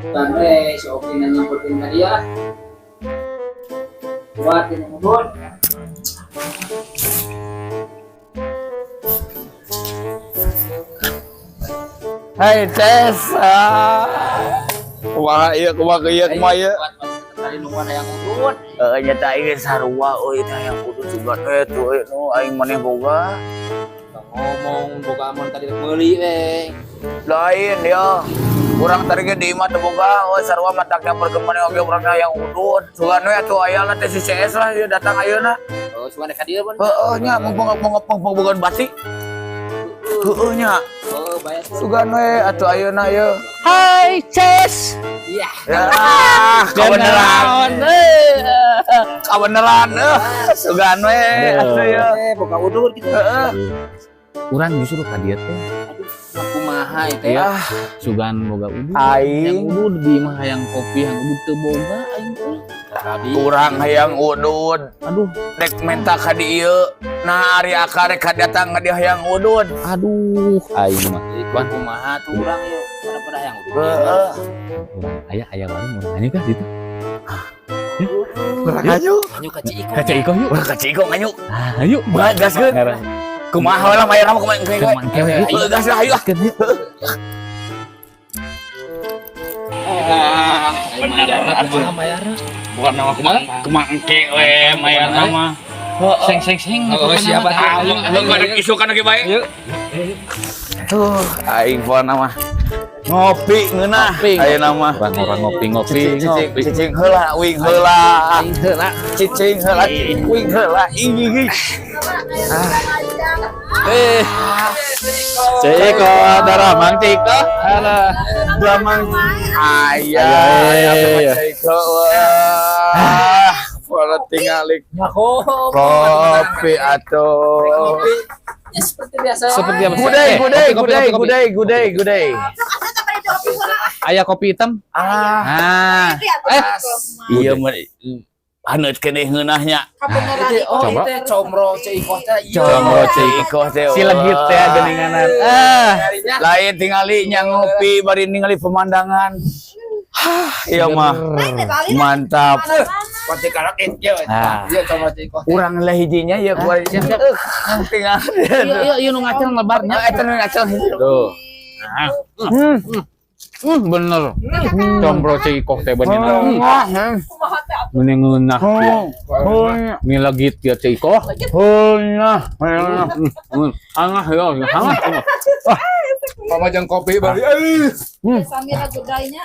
Karena si Oki na nyampetin ka dia. Buatin mo doon. Hai Tessa. Kumaha ieu kumaya. Tadi nu mana yang udut. Nya teh ieu sarua euy teh yang kudu juga tuh nu aing maneh boga. Ngomong boga amon tadi meuli we. Lain ya. Urang tadi ge di imah teu boga, euy sarua mataknya perkemane oge urangna yang udut. Sugan we atuh aya teh si CS lah ieu datang ayeuna. Oh, sugan ka dieu pun. Heeh nya mumpung bogaan batik. Heeh nya. Oh, bayar. Sugan we atuh ayeuna ieu. Hai, Ces. Iya. Kabeneran. Kabeneran. Sugan we atuh ieu. Boga udut gitu. Heeh. Urang justru ka dieu teh Kumaha teh. ya sugan boga udud. Aing. Yang udud di mah hayang kopi yang udud teu boga aing teh. Urang hayang udud. Aduh, Dek menta ka dieu. Nah ari aka rek datang ka dia hayang udud. aduh aing mah. Kuan kumaha tuh urang yuk. Pada yang udut. Heeh. Urang aya warung urang anya kan gitu. Urang ayo. Anyu ka Ciko. Kaca iko yuk. Urang ka Ciko nganyuk. Ah, ayo. Gaskeun. Kumaha lah mayar mah kumaha engke we. Kemangke. Gas lah ayo. Gaskeun yuk. Kumaha mayarna? Bukan nama kemangke we mayar nama. Seng. Oh, siapa tahu. Lu ada isukan lagi bae. Tuh, aing pona mah. Ngopi ngeunah. Ayeuna mah. Orang ngopi. Cicing heula, wing heula. Aing heula. Cicing heula, wing heula. Ih. Ciko, darah Mang Ciko. Alah. Damang ayah Ciko. Wah, pora tingalik kopi atuh. Ya seperti biasa. Seperti apa? Gudai. Aya kopi hitam. Ah. Iya mah haneut keneh ngeunahnya. Oh, Coba. itu comro Ciko teh. Comro Ciko teh. Si legit teh geuninganan. Lain tingali nya ngopi bari ningali pemandangan. Iya mah. Mantap. Konti karak itu. Ah. Iya comro Ciko. Urang lah hijinya ya gua tinggal. Iya nu ngaceng lebarnya. Eta nu ngacel. Tuh. Bener. Combro Ciko teh bener. Mending ngeunah. Ini lagi dia Ciko. Angah ya, angah. Pamajang kopi bari. Sambil gudainya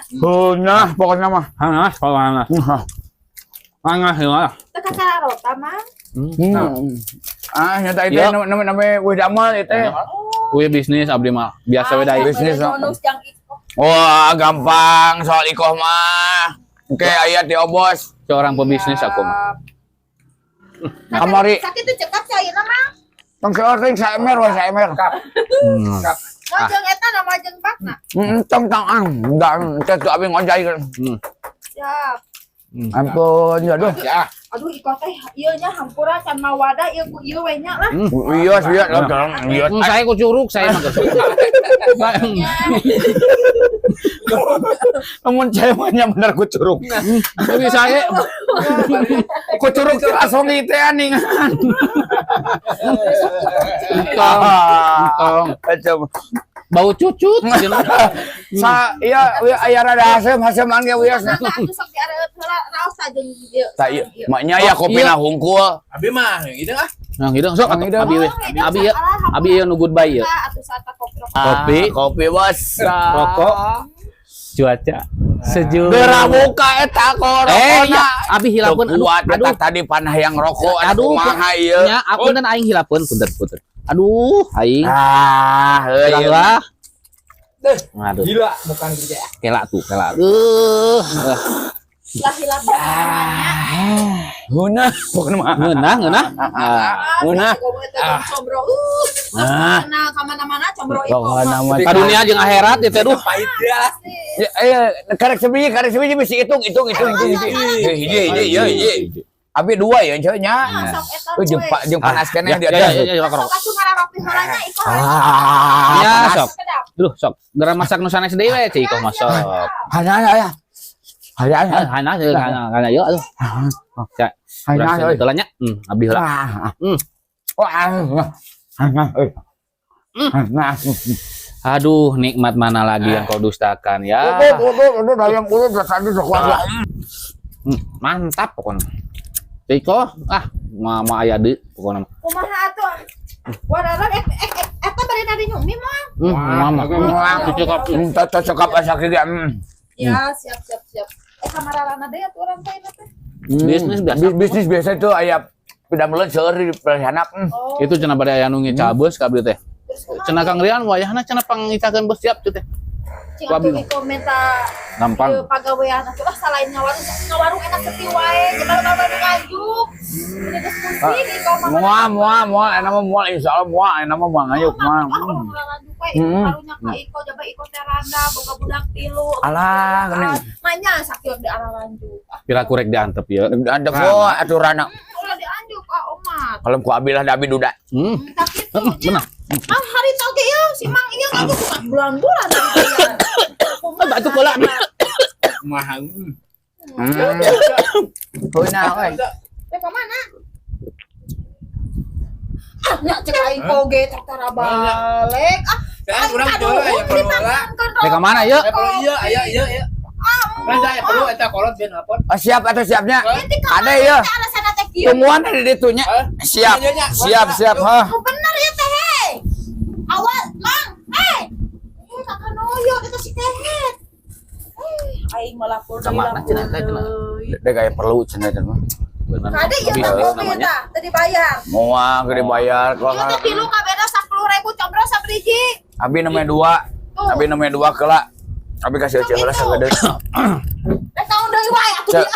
Nah, pokoknya mah. Angah, angah. Angah ya. teka karota mah Nyata itu namanya wih damal itu. Kuy bisnis abdi mah biasa we deui. bisnis, bonus yang iko Wah, gampang soal ikoh mah. Oke, ayat di obos. Seorang pebisnis aku mah. Kamari. sakit itu cekap cair mah Tong seorang saemer wah saemer. mojeng eta na mojeng bakna Tong enggak itu abi ngojai kan. siap Ampun, ya aduh. aduh iko teh ieu nya hampura can mawada ieu ku ieu we nya lah Iya, dong. Iya. Saya ku curug saya mah. Namun saya mah nya bener ku curug. Tapi saya Ku curug teh langsung teh aningan. Entong. Bau cucut. Sa iya aya rada asem ge wios. atuh sok diareut heula raos sajeng ieu Ta ieu maknya ya kopina hungkul. Abi mah itu ah. Nah, hidung sok atuh abi we. Abi ya nu goodbye ya. atuh sata Kopi bos. Rokok. Cuaca sejuk. Bera muka eta corona. Ya, abi hilapeun. Kuat eta tadi panah yang rokok. Aduh, kumaha ieu. nya aku dan aing hilapeun punten. Aduh, aing. Heuh. Lah. Aduh, Gila bukan gitu ya. kela tuh. lah hilap namanya Heunah, pokona mah. Ngeunah. Heunah. combro Nah. nah kamana-mana combro iko Pokona mah. Kadunia jeung akhirat ya teh duh. Pahit ya. Karek sebiji bisa hitung. Hiji. Abi dua ya nya. sok eta Jeung panas keneh dia. Ya, rokok. sok atuh ngararopi heulanya iko Ya, sok. Sedap. Duh, sok. Gara masak nu sanes deui we Cik Iko masak. Hanya. Hana yuk atuh. Cak. Hana. Teu nya. Abdi heula. Aduh, nikmat mana lagi yang kau dustakan ya. Udah dayang udah tadi sekuat. Mantap pokoknya. Ciko, mama aya deui pokoknya. Kumaha atuh? Wadaran eta bari tadi nyumi mah. Mama. Cocok asa kieu. Ya, siap. Kamaralana deui atuh urang teh teh. Bisnis biasa itu aya pidameuleun seueur di pelihana. Itu cenah bade aya nu ngecabeus ka abdi teh. Cenah Kang Rian wayahna cenah pangitakeun bos siap teh. Cing atuh di komentar gampang. Pagawean atuh salain ngawarung enak sepi wae, jeung baru ngajuk. Ini diskusi di komentar. Mual, enak mah insyaallah mual, enak mah ngayuk mah. Karunya ka Iko jaba Iko teh randa boga budak 3. Alah, geuning. Manya sakieu di arah lanjut. Kira kurek diantep ya. Ada po aturanna. Ulah dianjuk Omat. Kalau ku abi lah da abi duda. Kita kitu. Benar. Hari tau ge ya si Mang ieu ngajuk bulan-bulan dari Batu bola. Mahal. Heuna we. Teh ka mana? Nya cek aing koge tara balik. Kan urang teu aya perlu lah. Teh ka mana yeuh? Iya, aya. Kan saya perlu eta kolot ben lapor. Siap atau siapnya? Ada ya. Alasan teh kieu. Temuan ada di tunya. Siap. Hah. Bener ya teh. Awas, Mang. Kakak noyo eta si Tehet. Aing melapor deui. Sama cenah teh cenah. Dek aya perlu cenah mah. Bener. Kade ieu mobil tah teu dibayar. Moal gede bayar Ieu teh tilu kabeda 10.000 combro sabriji. abi namanya 2. Abi namanya 2 keula. Abi kasih ceu heula sagede. Teh taun deui wae atuh dia.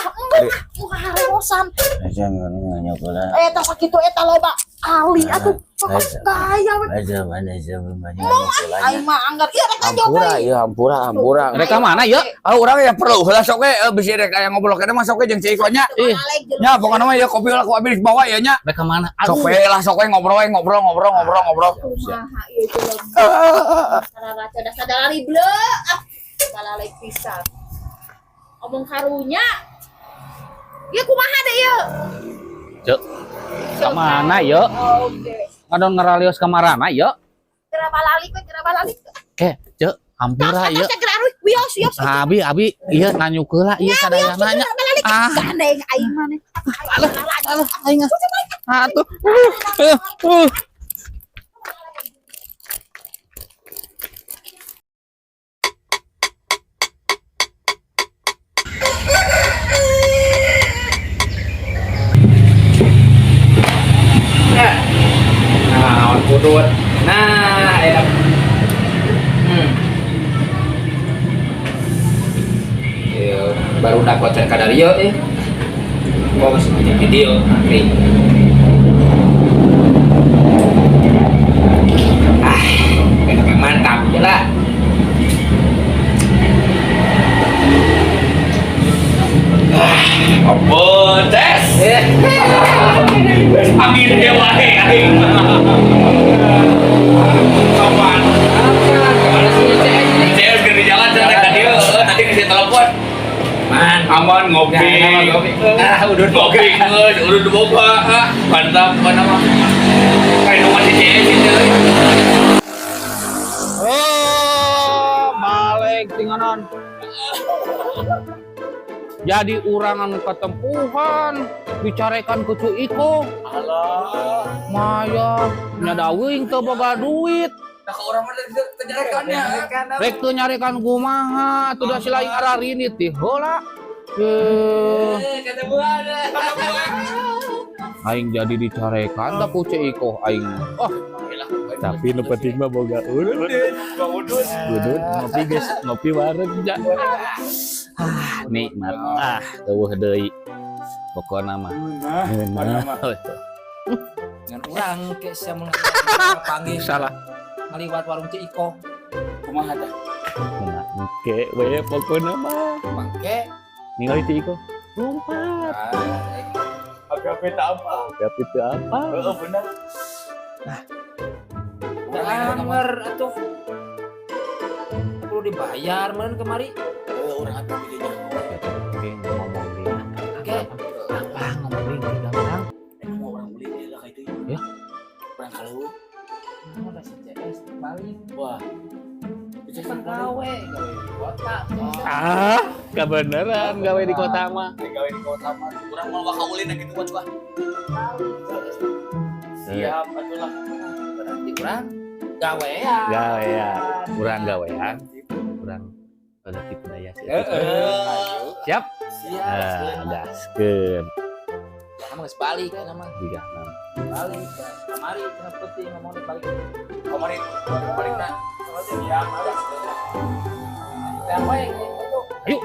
Muka haremosan. Jangan nanya keula. Eta sakitu eta loba ahli atuh. Kaya we. Aing mah anggar ieu rek Hampura. Rek ka mana yeuh? Urang ya perlu heula sok we bisi rek aya ngobrol kana mah sok we jeung Cik Iko nya. Nya pokona mah ya kopi lah ku abi bawa ya nya. Rek ka mana? Sok we lah sok we ngobrol. Kumaha ieu jelema. Sararaca da sadari bleu. Balalek pisan. Omong karunya. Ieu kumaha deui ieu? Cek. Ka mana yeuh? Oke. Ngadon ngaralios ka marana yeuh? Kira balalik. Cek, hampura yeuh. Wios. Abi ieu nanyu keula ieu sadaya nanya. Gandeng aing mah. Alah aing. Atuh. Nah, kudut. Nah, enak. Baru dapat kadar ieu Gua masih punya video nanti. Enak mantap jelas. Ampun, tes. Amin ya wae aing. Kapan? Kemana sih saya harus di jalan tadi kasih telepon. Man, aman ngopi. Udah ngopi udah boba. Mantap mana mah. Kayak nomor si CS itu. Balik tinganan. Jadi orang anu ketempuhan bicarekan ku Cik Iko. Alah, Maya nyadawing teu boga duit. nah ke orang mah kenyarekannya. Rek teu nyarekan kumaha atuh da silaing ararinit ti heula. Kata buah ada. Aing jadi dicarekan da ku Cik Iko aing. Tapi nu penting mah boga udut. Udut ngopi guys, ngopi bareng ja. Nikmat. Eueuh deui. Pokona mah. Dengan orang ke sia mun panggil Salah. ngaliwat warung Cik Iko. Kumaha teh? Oke, we pokona mah. Mangke. Ningali Cik Iko. Lompat. Apa tak apa? Tapi itu apa? Bener. Anger atuh. perlu dibayar men kemari. Orang apa bedanya? Ngomong dia. Oke. Apa ngomongin gampang? Emang orang beli dia lah kayak itu. Ya. Orang kalau Kamu udah si CS balik. wah. Bisa gawe di kota. Ah, kebeneran gawe di kota mah. Gawe di kota mah. Orang mau kaulin gitu buat gua. Siap, atulah. Berarti kurang gawe ya. Gawean, kurang gawean. Kurang ada tipe daya sih. Siap. Siap. Gaskeun. Kamu geus balik kan nama. Tiga, enam. Balik. Kemari cenah penting ngomong balik. Kemarin nak. Ya, balik. Yang wae gitu. Ayo.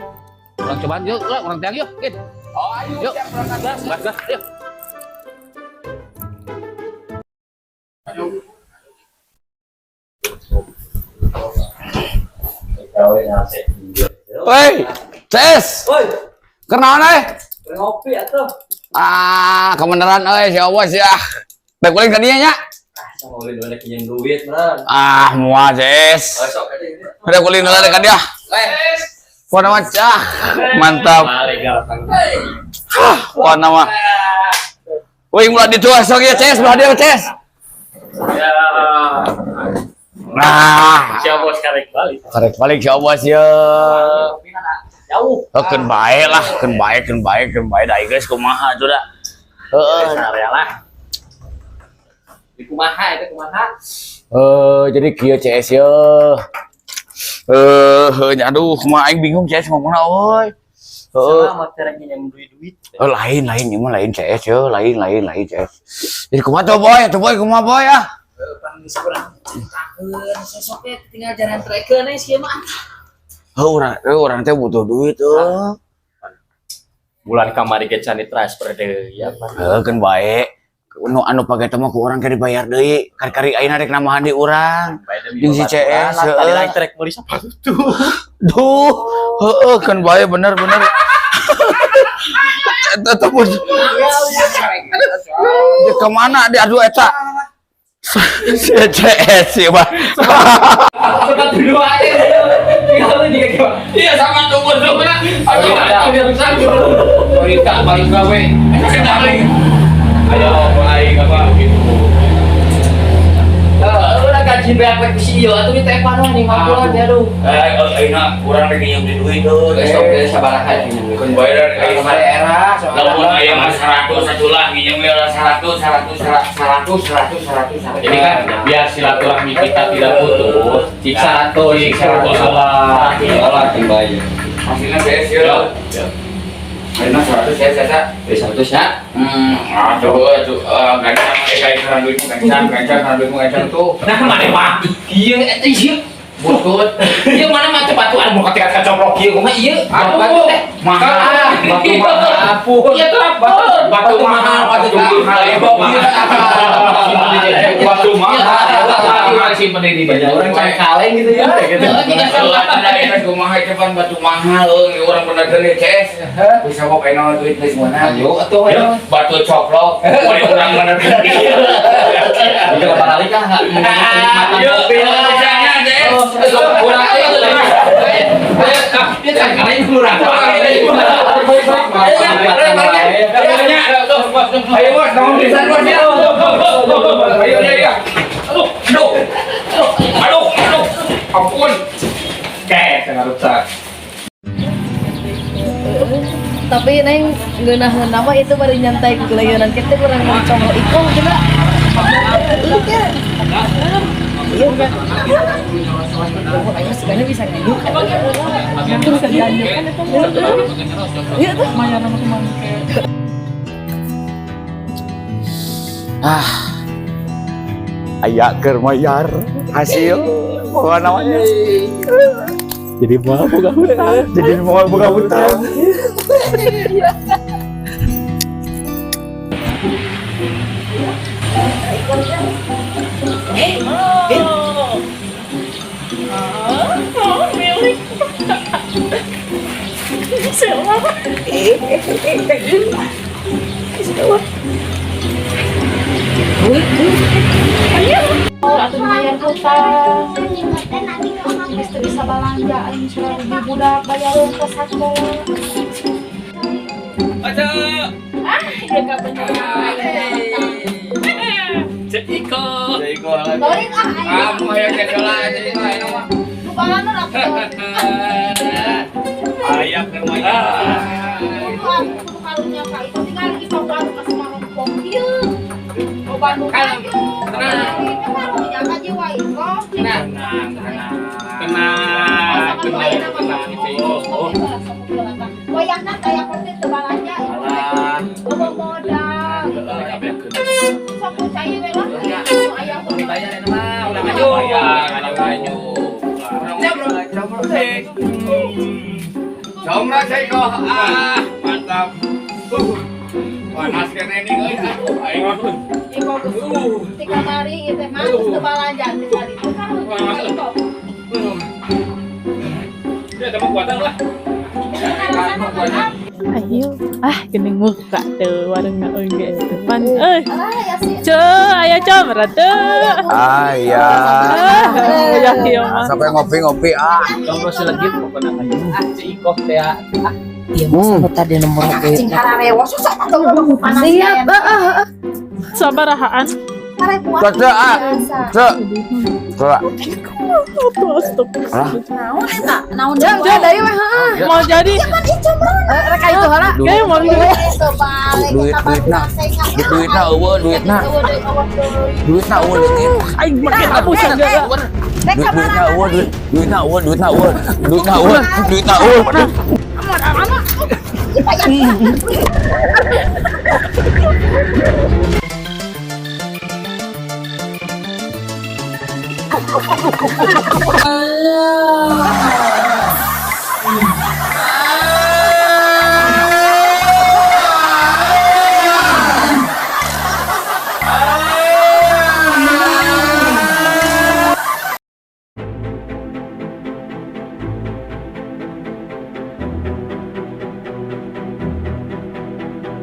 Orang cobaan yuk, orang tiang yuk. Git. Oh, ayo Yuk. siap berangkat. Gas, yuk. Woi, Ces. Woi, Kenaon euy? ngopi atuh. Ah, kebeneran euy, si Awas ya. Baik kuling tadinya nya. Sama ulin udah pinjam duit, Bro. Ah, mual, Ces. Sok aja ini. Udah kuling dulu dekat dia. Warna macah. Mantap. Warna mah. Wih, mulai dituas sok ya, Ces. Belah dia, Ces. Ya. Nah, Siapa bos karek balik? karek balik si Awas ya. Jauh. Keun bae lah, keun bae da guys kumaha tuh da. Heeh. Area lah. Di kumaha itu kumaha? Jadi kieu CS ya. Aduh, kumaha aing bingung CS ngomongna euy. Sama terek pinjam duit. Lain ieu mah lain CS ya, lain CS. Jadi kumaha tuh boy kumaha boy ah. Pangis kurang. Sesoknya tinggal jalan trekeun nih sih mah. Orang teh butuh duit Bulan kamari ke cani transfer deh ya Pak. kan baik. Anu pake teh mah ku urang ke dibayar deui. Kari-kari ayeuna rek namahan di urang. Jeung si CS Tadi lain trek meuli sapatu tuh. Duh, kan bae bener. Eta pun. Di kemana diadu eta? Si CS sih, Bang. Iya sama tunggu mana? Ayo biar bisa. Balik gawe. Ayo baik apa gitu. Udah gaji berapa sih yo atuh teh pana nih ngapulan ya aduh. Ayeuna urang rek nyium di duit tuh. Besok ge sabaraha ini. Kun bayar Kemarin era Lamun aya mah 100 atulah nginjem 100. Jadi kan biar silaturahmi kita tidak putus. Siksa 100 olah dibayar. hasilnya saya sih. Ayeuna 100 saya sasa. 100 ya. Coba tuh gancang kayak karang duitmu gancang tuh. Nah kemana mah? Iya eta ieu. Butut. Ieu mana mah cepat tuh anu ketika kacoplok ieu kumaha ieu? Aduh, mahal. batu mahal apun. Iya tuh apa? Batu mahal. Batu mahal. Masih penting dibayar. Orang cari kaleng gitu ya. Kumaha cepat batu mahal orang bener gede CS. Bisa kok pengen duit geus mana. Ayo atuh ayo. Batu coplok. Boleh orang bener gede. Udah balik kah? Ayo, biasanya deh. Kurang ayo. Dia kan kaleng kurang. Ayo bos, kamu bisa bos ya. Ayo. Aduh. Ampun. Kayak tengah rusak. Tapi neng ngeunah-ngeunah mah itu baru nyantai ke gelayanan kita kurang ngomong iko juga. Lu kan. Iya kan. Ayo sebenarnya bisa nyanyi kan. Itu bisa nyanyi kan itu. Iya tuh mayan sama teman. Aya keur mayar hasil apa namanya? Jadi mau buka hutang. Atuh mayan hutang. teh bisa belanja aing sudah di budak bayar ongkos sekolah. Aja. Dia ka bener. Cek Iko. Balik ah Kamu yang kedola jadi ayo mah. lu bangun lah. Ayam ke maya. Aku karunya ka itu tinggal di baru kasih makan pom ieu. Mau Bandung aja. Ini karunya ka jiwa iko. Tenang. Wayahna kayak konten tebalanja itu. Loba modal. Sok percaya we lah. Aya Dibayarin mah ulah Ayo, ngaju. Jomra saya kok mantap. Panas kene ini euy. Aing Iko di kamari ieu teh mah geus tebalanja di kali. Itu karunya ka iko. dia ada kekuatan lah. Ayo, gening muka tuh warungna oge depan. Ah ya sih. Aya camra tuh. Ayah. Ya kieu mah. Sampai ngopi-ngopi Kamu masih lagi pokoknya si Iko teh iya masa tadi nomor Cing hararewo susah atuh panas. Siap, sabarahaan. Hararewo. Cek Cek. Naon eta? Naon Jang deui mah heeh. Mau jadi. Rek itu heula. Kayak mau Duitna eueuh, duitna eueuh leungit. aing make hapus saja. Duitna eueuh.